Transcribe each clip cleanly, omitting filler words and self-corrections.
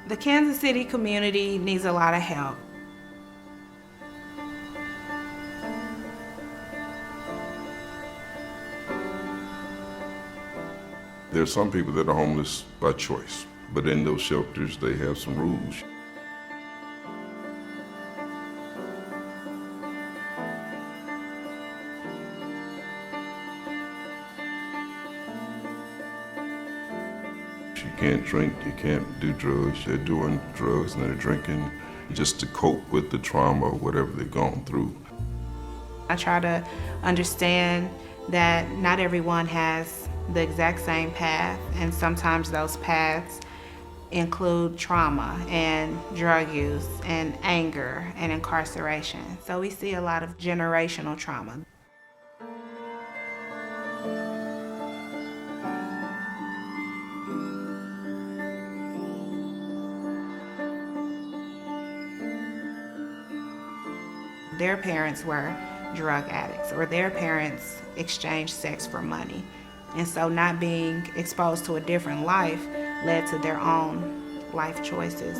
The Kansas City community needs a lot of help. There are some people that are homeless by choice, but in those shelters, they have some rules. You can't drink, you can't do drugs. They're doing drugs and they're drinking just to cope with the trauma or whatever they've gone through. I try to understand that not everyone has the exact same path, and sometimes those paths include trauma and drug use and anger and incarceration. So we see a lot of generational trauma. Their parents were drug addicts, or their parents exchanged sex for money. And so not being exposed to a different life led to their own life choices.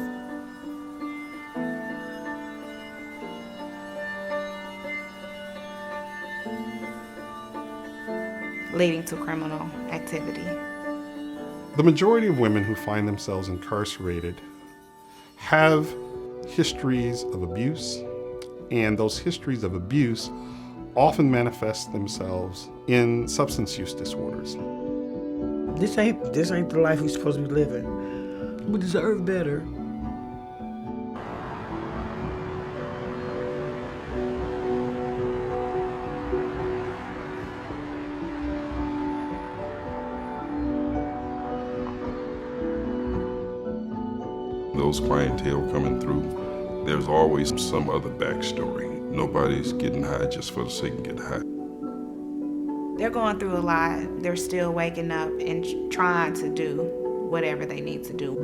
Leading to criminal activity. The majority of women who find themselves incarcerated have histories of abuse, and those histories of abuse often manifest themselves in substance use disorders. This ain't the life we're supposed to be living. We deserve better. Those clientele coming through, there's always some other backstory. Nobody's getting high just for the sake of getting high. They're going through a lot. They're still waking up and trying to do whatever they need to do.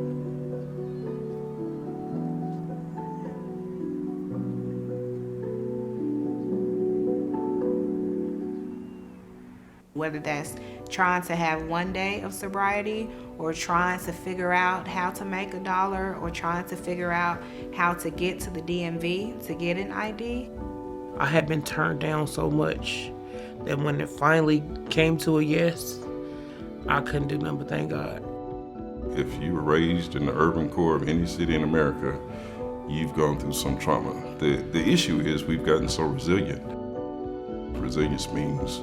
Whether that's trying to have one day of sobriety, or trying to figure out how to make $1, or trying to figure out how to get to the DMV to get an ID. I had been turned down so much that when it finally came to a yes, I couldn't do nothing but thank God. If you were raised in the urban core of any city in America, you've gone through some trauma. The issue is we've gotten so resilient. Resilience means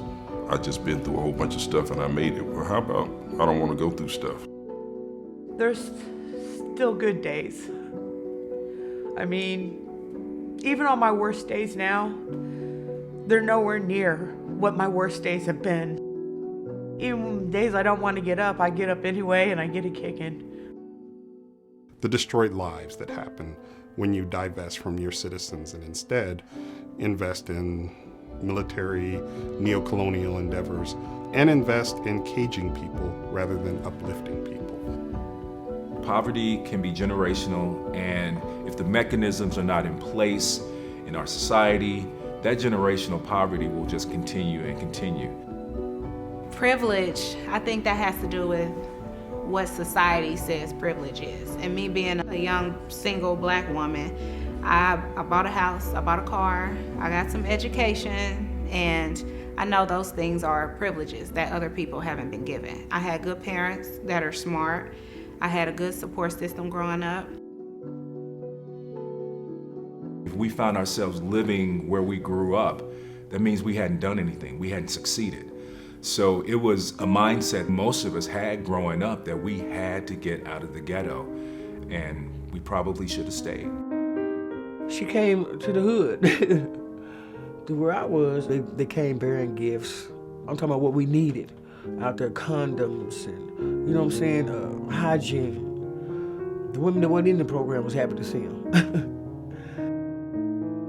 I've just been through a whole bunch of stuff and I made it. Well, how about I don't want to go through stuff? There's still good days. I mean, even on my worst days now, they're nowhere near what my worst days have been. Even days I don't want to get up, I get up anyway and I get a kick in. The destroyed lives that happen when you divest from your citizens and instead invest in military, neo-colonial endeavors, and invest in caging people rather than uplifting people. Poverty can be generational, and if the mechanisms are not in place in our society, that generational poverty will just continue and continue. Privilege, I think that has to do with what society says privilege is. And me being a young, single black woman, I bought a house, I bought a car, I got some education, and I know those things are privileges that other people haven't been given. I had good parents that are smart. I had a good support system growing up. If we found ourselves living where we grew up, that means we hadn't done anything, we hadn't succeeded. So it was a mindset most of us had growing up that we had to get out of the ghetto, and we probably should have stayed. She came to the hood. To where I was, they came bearing gifts. I'm talking about what we needed out there, condoms and, you know what I'm saying, hygiene. The women that weren't in the program was happy to see them.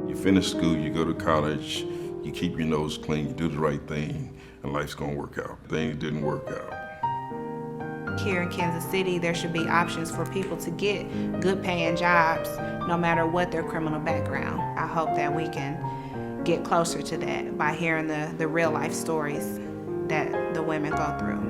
You finish school, you go to college, you keep your nose clean, you do the right thing, and life's gonna work out. Things didn't work out. Here in Kansas City, there should be options for people to get good paying jobs, no matter what their criminal background. I hope that we can get closer to that by hearing the real life stories that the women go through.